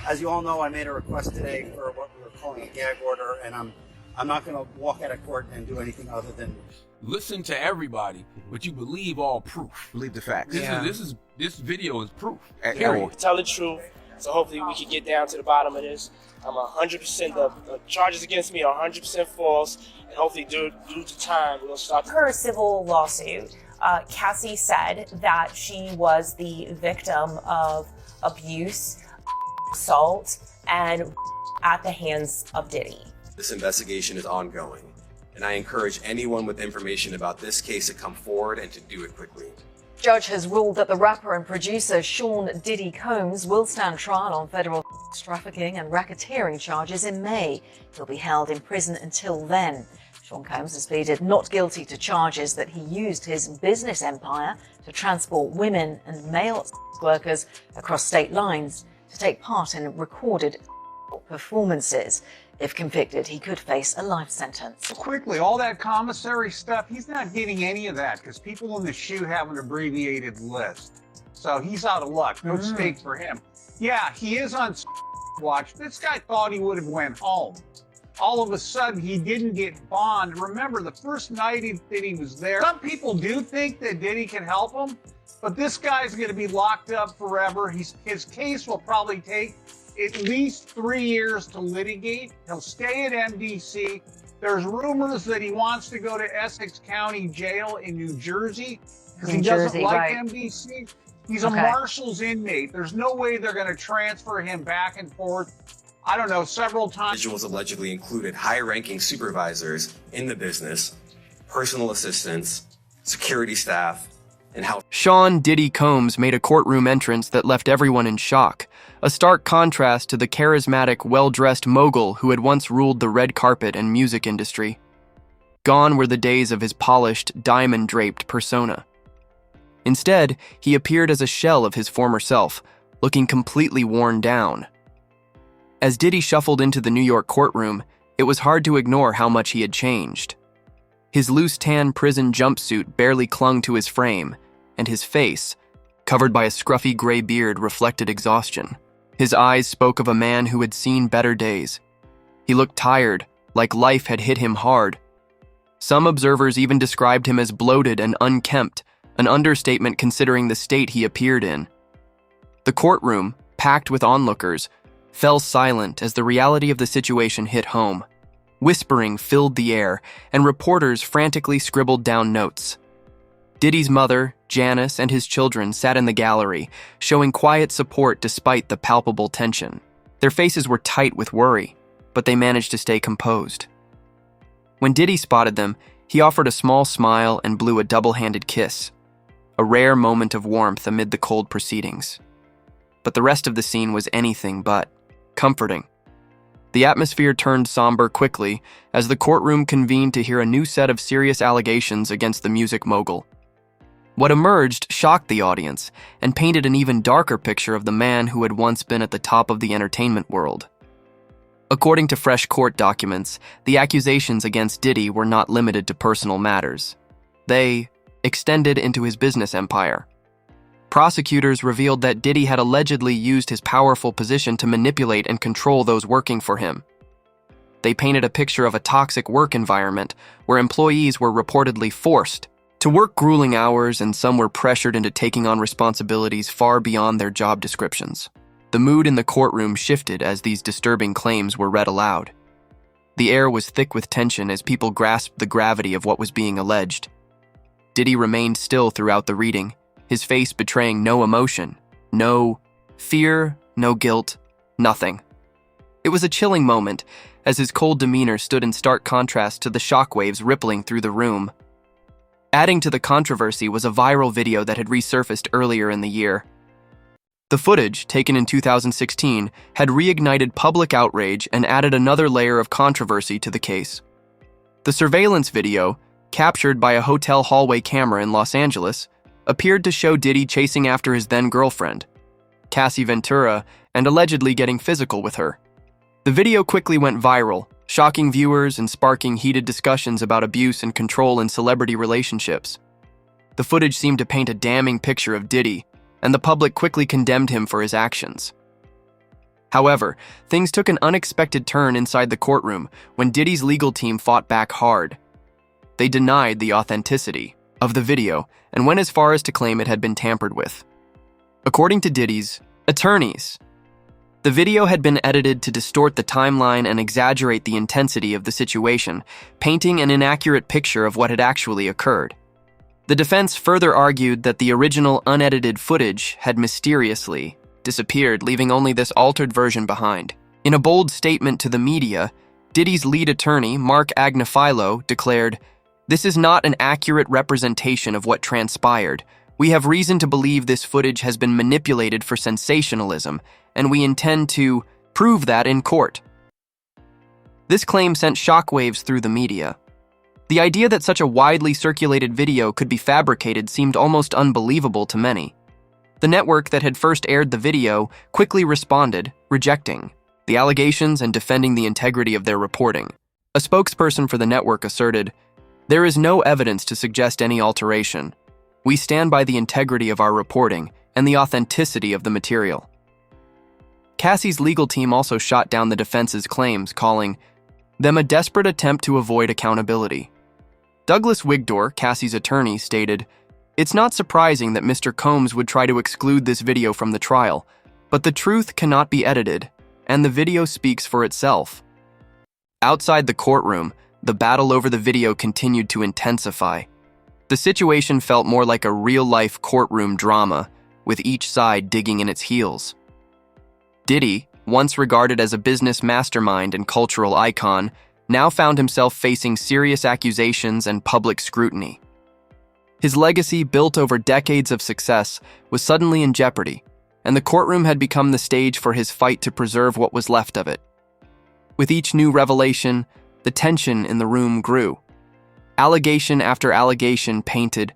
As you all know, I made a request today for what we were calling a gag order, and I'm not going to walk out of court and do anything other than listen to everybody, but you believe all proof. Believe the facts. This video is proof. Tell the truth. So hopefully we can get down to the bottom of this. I'm 100%, the charges against me are 100% false, and hopefully due to time, we'll start. Her civil lawsuit, Cassie said that she was the victim of abuse, assault, and at the hands of Diddy. This investigation is ongoing, and I encourage anyone with information about this case to come forward and to do it quickly. Judge has ruled that the rapper and producer Sean Diddy Combs will stand trial on federal trafficking and racketeering charges in May. He'll be held in prison until then. Sean Combs has pleaded not guilty to charges that he used his business empire to transport women and male workers across state lines to take part in recorded performances. If convicted, he could face a life sentence. Quickly, all that commissary stuff, he's not getting any of that because people in the SHU have an abbreviated list. So he's out of luck. No stake for him. Yeah, he is on watch. This guy thought he would have went home. All of a sudden, he didn't get bond. Remember, the first night that he was there, some people do think that Diddy can help him, but this guy's going to be locked up forever. His case will probably take at least 3 years to litigate. He'll stay at MDC. There's rumors that he wants to go to Essex County Jail in New Jersey because he doesn't like MDC. He's a marshal's inmate. There's no way they're going to transfer him back and forth. I don't know, several times. Individuals allegedly included high-ranking supervisors in the business, personal assistants, security staff, and how Sean Diddy Combs made a courtroom entrance that left everyone in shock, a stark contrast to the charismatic, well-dressed mogul who had once ruled the red carpet and music industry. Gone were the days of his polished, diamond-draped persona. Instead, he appeared as a shell of his former self, looking completely worn down. As Diddy shuffled into the New York courtroom, it was hard to ignore how much he had changed. His loose tan prison jumpsuit barely clung to his frame, and his face, covered by a scruffy gray beard, reflected exhaustion. His eyes spoke of a man who had seen better days. He looked tired, like life had hit him hard. Some observers even described him as bloated and unkempt, an understatement considering the state he appeared in. The courtroom, packed with onlookers, fell silent as the reality of the situation hit home. Whispering filled the air, and reporters frantically scribbled down notes. Diddy's mother, Janice, and his children sat in the gallery, showing quiet support despite the palpable tension. Their faces were tight with worry, but they managed to stay composed. When Diddy spotted them, he offered a small smile and blew a double-handed kiss, a rare moment of warmth amid the cold proceedings. But the rest of the scene was anything but comforting. The atmosphere turned somber quickly as the courtroom convened to hear a new set of serious allegations against the music mogul. What emerged shocked the audience and painted an even darker picture of the man who had once been at the top of the entertainment world. According to fresh court documents, the accusations against Diddy were not limited to personal matters. They extended into his business empire. Prosecutors revealed that Diddy had allegedly used his powerful position to manipulate and control those working for him. They painted a picture of a toxic work environment where employees were reportedly forced to work grueling hours, and some were pressured into taking on responsibilities far beyond their job descriptions. The mood in the courtroom shifted as these disturbing claims were read aloud. The air was thick with tension as people grasped the gravity of what was being alleged. Diddy remained still throughout the reading, his face betraying no emotion, no fear, no guilt, nothing. It was a chilling moment as his cold demeanor stood in stark contrast to the shockwaves rippling through the room. Adding to the controversy was a viral video that had resurfaced earlier in the year. The footage, taken in 2016, had reignited public outrage and added another layer of controversy to the case. The surveillance video, captured by a hotel hallway camera in Los Angeles, appeared to show Diddy chasing after his then-girlfriend, Cassie Ventura, and allegedly getting physical with her. The video quickly went viral, shocking viewers and sparking heated discussions about abuse and control in celebrity relationships. The footage seemed to paint a damning picture of Diddy, and the public quickly condemned him for his actions. However, things took an unexpected turn inside the courtroom when Diddy's legal team fought back hard. They denied the authenticity of the video and went as far as to claim it had been tampered with. According to Diddy's attorneys, the video had been edited to distort the timeline and exaggerate the intensity of the situation, painting an inaccurate picture of what had actually occurred. The defense further argued that the original unedited footage had mysteriously disappeared, leaving only this altered version behind. In a bold statement to the media, Diddy's lead attorney, Mark Agnifilo, declared, "This is not an accurate representation of what transpired. We have reason to believe this footage has been manipulated for sensationalism, and we intend to prove that in court." This claim sent shockwaves through the media. The idea that such a widely circulated video could be fabricated seemed almost unbelievable to many. The network that had first aired the video quickly responded, rejecting the allegations and defending the integrity of their reporting. A spokesperson for the network asserted, "There is no evidence to suggest any alteration. We stand by the integrity of our reporting and the authenticity of the material." Cassie's legal team also shot down the defense's claims, calling them a desperate attempt to avoid accountability. Douglas Wigdor, Cassie's attorney, stated, "It's not surprising that Mr. Combs would try to exclude this video from the trial, but the truth cannot be edited, and the video speaks for itself." Outside the courtroom, the battle over the video continued to intensify. The situation felt more like a real-life courtroom drama, with each side digging in its heels. Diddy, once regarded as a business mastermind and cultural icon, now found himself facing serious accusations and public scrutiny. His legacy, built over decades of success, was suddenly in jeopardy, and the courtroom had become the stage for his fight to preserve what was left of it. With each new revelation, the tension in the room grew. Allegation after allegation painted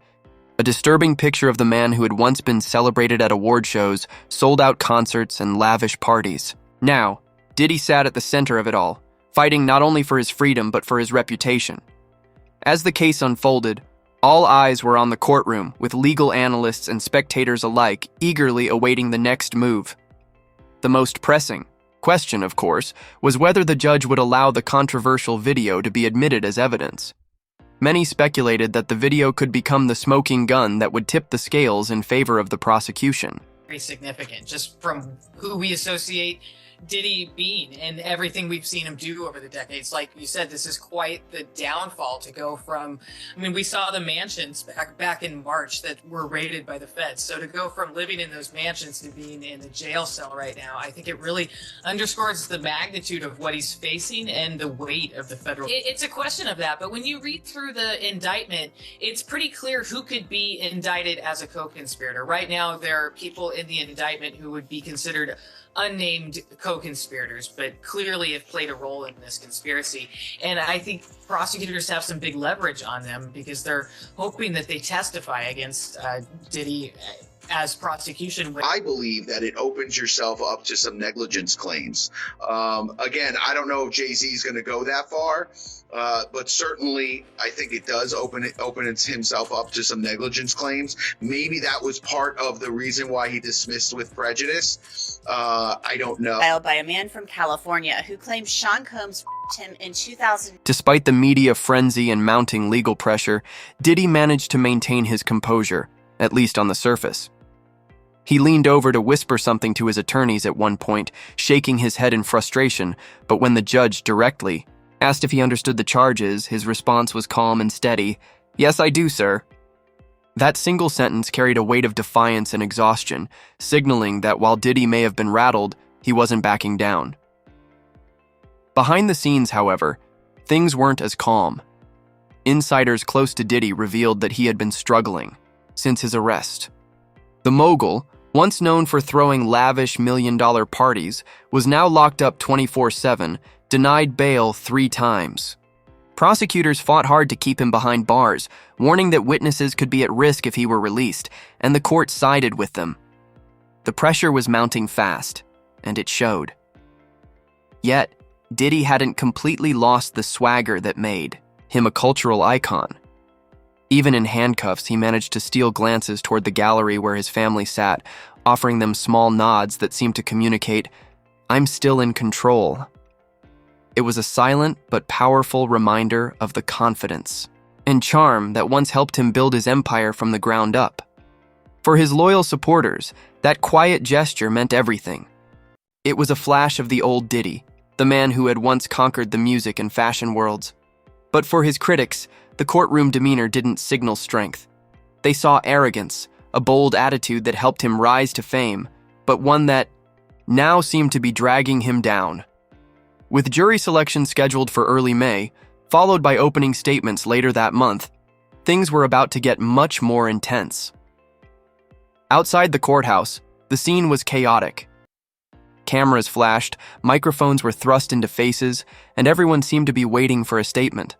a disturbing picture of the man who had once been celebrated at award shows, sold-out concerts, and lavish parties. Now, Diddy sat at the center of it all, fighting not only for his freedom but for his reputation. As the case unfolded, all eyes were on the courtroom, with legal analysts and spectators alike eagerly awaiting the next move. The most pressing question, of course, was whether the judge would allow the controversial video to be admitted as evidence. Many speculated that the video could become the smoking gun that would tip the scales in favor of the prosecution. Very significant, just from who we associate Diddy being and everything we've seen him do over the decades. Like you said, this is quite the downfall to go from, I mean, we saw the mansions back in March that were raided by the feds. So to go from living in those mansions to being in the jail cell right now, I think it really underscores the magnitude of what he's facing and the weight of the federal. It's a question of that, but when you read through the indictment, it's pretty clear who could be indicted as a co-conspirator. Right now, there are people in the indictment who would be considered unnamed co-conspirators, but clearly have played a role in this conspiracy. And I think prosecutors have some big leverage on them because they're hoping that they testify against Diddy as prosecution. I believe that it opens yourself up to some negligence claims. Again, I don't know if Jay-Z is going to go that far, but certainly I think it does open himself up to some negligence claims. Maybe that was part of the reason why he dismissed with prejudice. I don't know. Filed by a man from California who claims Sean Combs him in 2000. Despite the media frenzy and mounting legal pressure, Diddy managed to maintain his composure, at least on the surface. He leaned over to whisper something to his attorneys at one point, shaking his head in frustration, but when the judge directly asked if he understood the charges, his response was calm and steady. "Yes, I do, sir." That single sentence carried a weight of defiance and exhaustion, signaling that while Diddy may have been rattled, he wasn't backing down. Behind the scenes, however, things weren't as calm. Insiders close to Diddy revealed that he had been struggling since his arrest. The Mogul, once known for throwing lavish million-dollar parties, was now locked up 24/7, denied bail 3 times. Prosecutors fought hard to keep him behind bars, warning that witnesses could be at risk if he were released, and the court sided with them. The pressure was mounting fast, and it showed. Yet, Diddy hadn't completely lost the swagger that made him a cultural icon. Even in handcuffs, he managed to steal glances toward the gallery where his family sat, offering them small nods that seemed to communicate, I'm still in control. It was a silent but powerful reminder of the confidence and charm that once helped him build his empire from the ground up. For his loyal supporters, that quiet gesture meant everything. It was a flash of the old Diddy, the man who had once conquered the music and fashion worlds. But for his critics, the courtroom demeanor didn't signal strength. They saw arrogance, a bold attitude that helped him rise to fame, but one that now seemed to be dragging him down. With jury selection scheduled for early May, followed by opening statements later that month, things were about to get much more intense. Outside the courthouse, the scene was chaotic. Cameras flashed, microphones were thrust into faces, and everyone seemed to be waiting for a statement.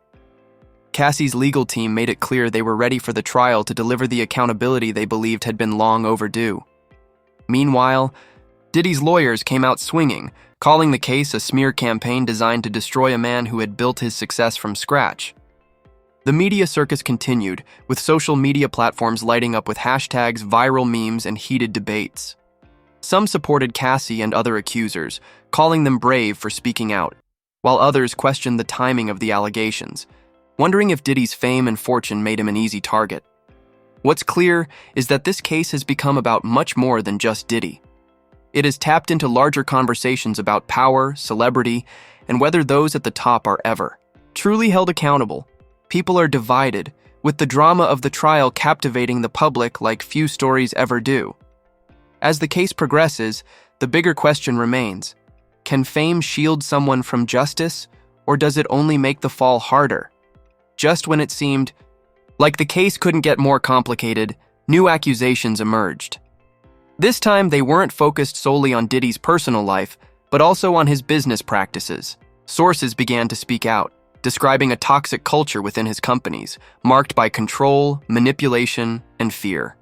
Cassie's legal team made it clear they were ready for the trial to deliver the accountability they believed had been long overdue. Meanwhile, Diddy's lawyers came out swinging, calling the case a smear campaign designed to destroy a man who had built his success from scratch. The media circus continued, with social media platforms lighting up with hashtags, viral memes, and heated debates. Some supported Cassie and other accusers, calling them brave for speaking out, while others questioned the timing of the allegations, wondering if Diddy's fame and fortune made him an easy target. What's clear is that this case has become about much more than just Diddy. It has tapped into larger conversations about power, celebrity, and whether those at the top are ever truly held accountable. People are divided, with the drama of the trial captivating the public like few stories ever do. As the case progresses, the bigger question remains: can fame shield someone from justice, or does it only make the fall harder? Just when it seemed like the case couldn't get more complicated, new accusations emerged. This time, they weren't focused solely on Diddy's personal life, but also on his business practices. Sources began to speak out, describing a toxic culture within his companies, marked by control, manipulation, and fear.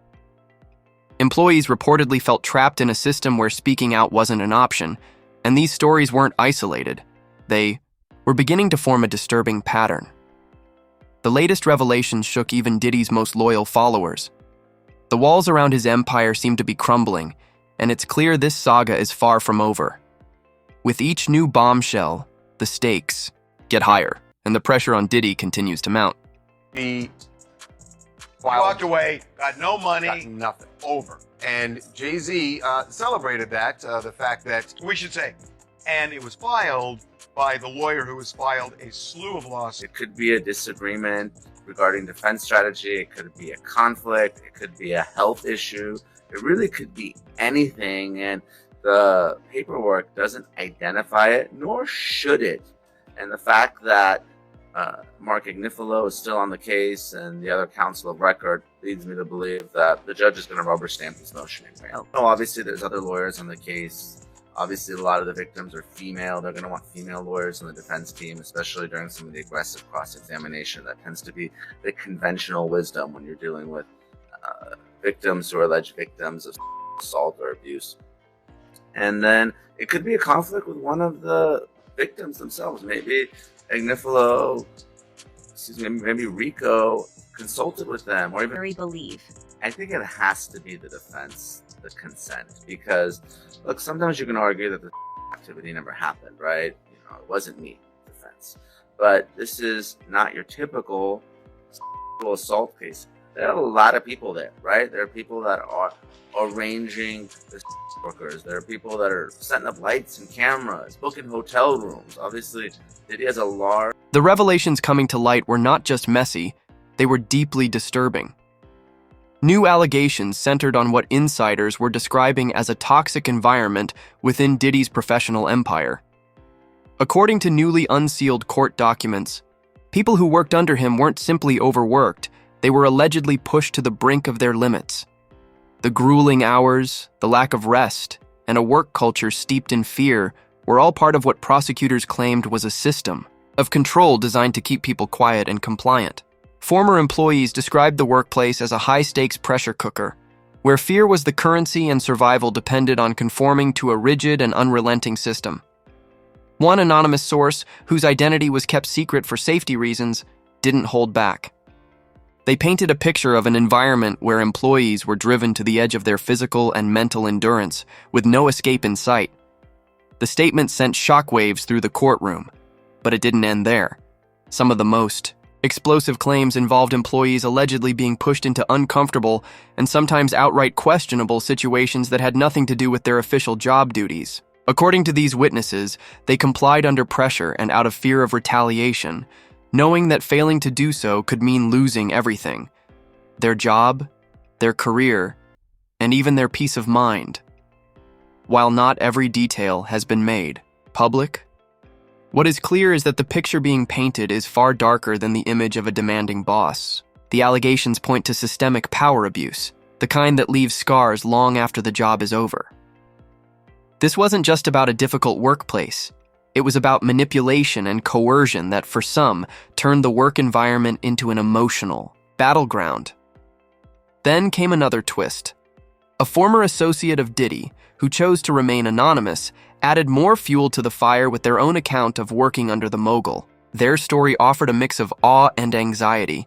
Employees reportedly felt trapped in a system where speaking out wasn't an option, and these stories weren't isolated. They were beginning to form a disturbing pattern. The latest revelations shook even Diddy's most loyal followers. The walls around his empire seem to be crumbling, and it's clear this saga is far from over. With each new bombshell, the stakes get higher, and the pressure on Diddy continues to mount. He walked away, got no money, got nothing, over. And Jay-Z celebrated that, the fact that, we should say, and it was filed by the lawyer who has filed a slew of lawsuits. It could be a disagreement regarding defense strategy, it could be a conflict, it could be a health issue, it really could be anything, and the paperwork doesn't identify it, nor should it. And the fact that Mark Agnifilo is still on the case and the other counsel of record leads me to believe that the judge is going to rubber stamp this motion. Obviously, there's other lawyers on the case. Obviously, a lot of the victims are female. They're going to want female lawyers on the defense team, especially during some of the aggressive cross-examination. That tends to be the conventional wisdom when you're dealing with victims who are alleged victims of assault or abuse. And then it could be a conflict with one of the victims themselves. Maybe Agnifilo, maybe Rico consulted with them, or even believe. I think it has to be the defense, the consent, because look, sometimes you can argue that the activity never happened, right? You know, it wasn't me, defense. But this is not your typical assault case. There are a lot of people there, right? There are people that are arranging the workers. There are people that are setting up lights and cameras, booking hotel rooms. Obviously, Diddy has a large... The revelations coming to light were not just messy, they were deeply disturbing. New allegations centered on what insiders were describing as a toxic environment within Diddy's professional empire. According to newly unsealed court documents, people who worked under him weren't simply overworked, they were allegedly pushed to the brink of their limits. The grueling hours, the lack of rest, and a work culture steeped in fear were all part of what prosecutors claimed was a system of control designed to keep people quiet and compliant. Former employees described the workplace as a high-stakes pressure cooker, where fear was the currency and survival depended on conforming to a rigid and unrelenting system. One anonymous source, whose identity was kept secret for safety reasons, didn't hold back. They painted a picture of an environment where employees were driven to the edge of their physical and mental endurance, with no escape in sight. The statement sent shockwaves through the courtroom, but it didn't end there. Some of the most explosive claims involved employees allegedly being pushed into uncomfortable and sometimes outright questionable situations that had nothing to do with their official job duties. According to these witnesses, they complied under pressure and out of fear of retaliation, knowing that failing to do so could mean losing everything: their job, their career, and even their peace of mind. While not every detail has been made public, what is clear is that the picture being painted is far darker than the image of a demanding boss. The allegations point to systemic power abuse, the kind that leaves scars long after the job is over. This wasn't just about a difficult workplace. It was about manipulation and coercion that, for some, turned the work environment into an emotional battleground. Then came another twist. A former associate of Diddy, who chose to remain anonymous, added more fuel to the fire with their own account of working under the Mogul. Their story offered a mix of awe and anxiety.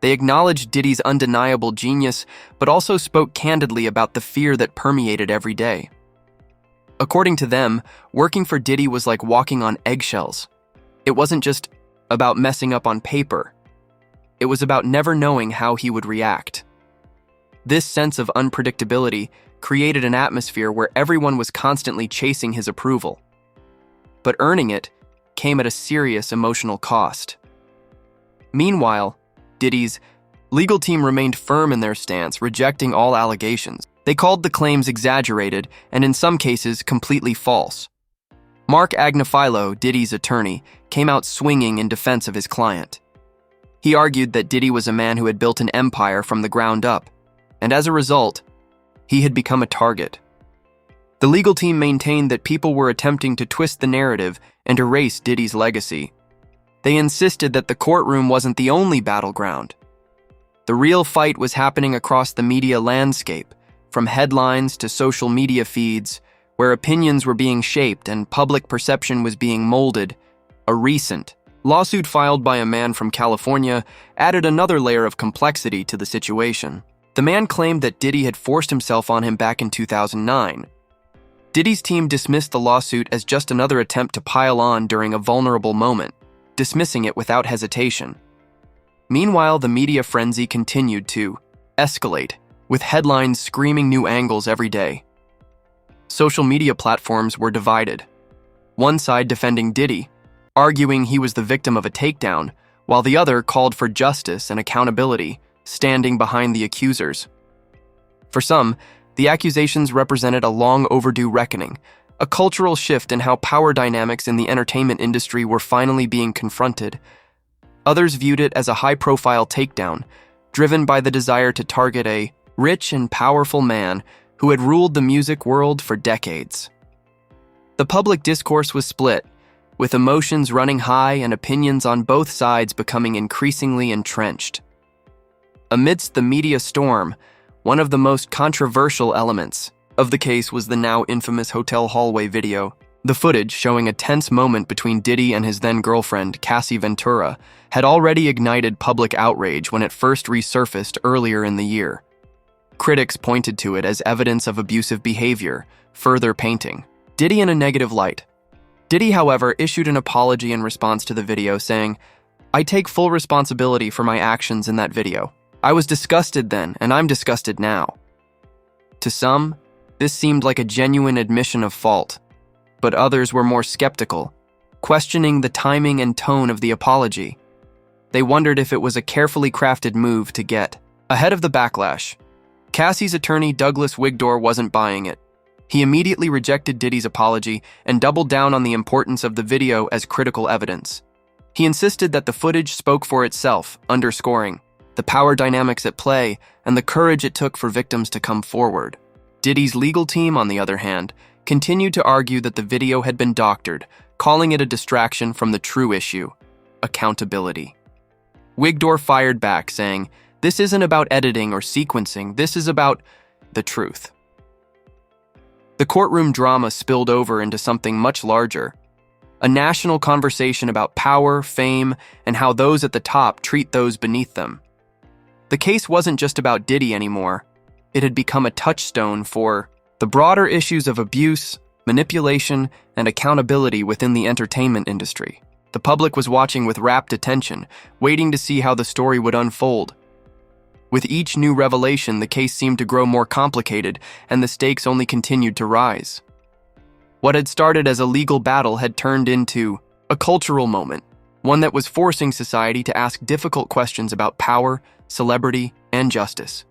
They acknowledged Diddy's undeniable genius, but also spoke candidly about the fear that permeated every day. According to them, working for Diddy was like walking on eggshells. It wasn't just about messing up on paper. It was about never knowing how he would react. This sense of unpredictability created an atmosphere where everyone was constantly chasing his approval. But earning it came at a serious emotional cost. Meanwhile, Diddy's legal team remained firm in their stance, rejecting all allegations. They called the claims exaggerated and in some cases completely false. Mark Agnifilo, Diddy's attorney, came out swinging in defense of his client. He argued that Diddy was a man who had built an empire from the ground up, and as a result, he had become a target. The legal team maintained that people were attempting to twist the narrative and erase Diddy's legacy. They insisted that the courtroom wasn't the only battleground. The real fight was happening across the media landscape, from headlines to social media feeds, where opinions were being shaped and public perception was being molded. A recent lawsuit filed by a man from California added another layer of complexity to the situation. The man claimed that Diddy had forced himself on him back in 2009. Diddy's team dismissed the lawsuit as just another attempt to pile on during a vulnerable moment, dismissing it without hesitation. Meanwhile, the media frenzy continued to escalate, with headlines screaming new angles every day. Social media platforms were divided. One side defending Diddy, arguing he was the victim of a takedown, while the other called for justice and accountability, standing behind the accusers. For some, the accusations represented a long overdue reckoning, a cultural shift in how power dynamics in the entertainment industry were finally being confronted. Others viewed it as a high-profile takedown, driven by the desire to target a rich and powerful man who had ruled the music world for decades. The public discourse was split, with emotions running high and opinions on both sides becoming increasingly entrenched. Amidst the media storm, one of the most controversial elements of the case was the now infamous hotel hallway video. The footage, showing a tense moment between Diddy and his then-girlfriend, Cassie Ventura, had already ignited public outrage when it first resurfaced earlier in the year. Critics pointed to it as evidence of abusive behavior, further painting Diddy in a negative light. Diddy, however, issued an apology in response to the video, saying, "I take full responsibility for my actions in that video. I was disgusted then, and I'm disgusted now." To some, this seemed like a genuine admission of fault, but others were more skeptical, questioning the timing and tone of the apology. They wondered if it was a carefully crafted move to get ahead of the backlash. Cassie's attorney, Douglas Wigdor, wasn't buying it. He immediately rejected Diddy's apology and doubled down on the importance of the video as critical evidence. He insisted that the footage spoke for itself, underscoring the power dynamics at play and the courage it took for victims to come forward. Diddy's legal team, on the other hand, continued to argue that the video had been doctored, calling it a distraction from the true issue: accountability. Wigdor fired back, saying, "This isn't about editing or sequencing, this is about the truth." The courtroom drama spilled over into something much larger: a national conversation about power, fame, and how those at the top treat those beneath them. The case wasn't just about Diddy anymore. It had become a touchstone for the broader issues of abuse, manipulation, and accountability within the entertainment industry. The public was watching with rapt attention, waiting to see how the story would unfold. With each new revelation, the case seemed to grow more complicated, and the stakes only continued to rise. What had started as a legal battle had turned into a cultural moment, one that was forcing society to ask difficult questions about power, celebrity, and justice.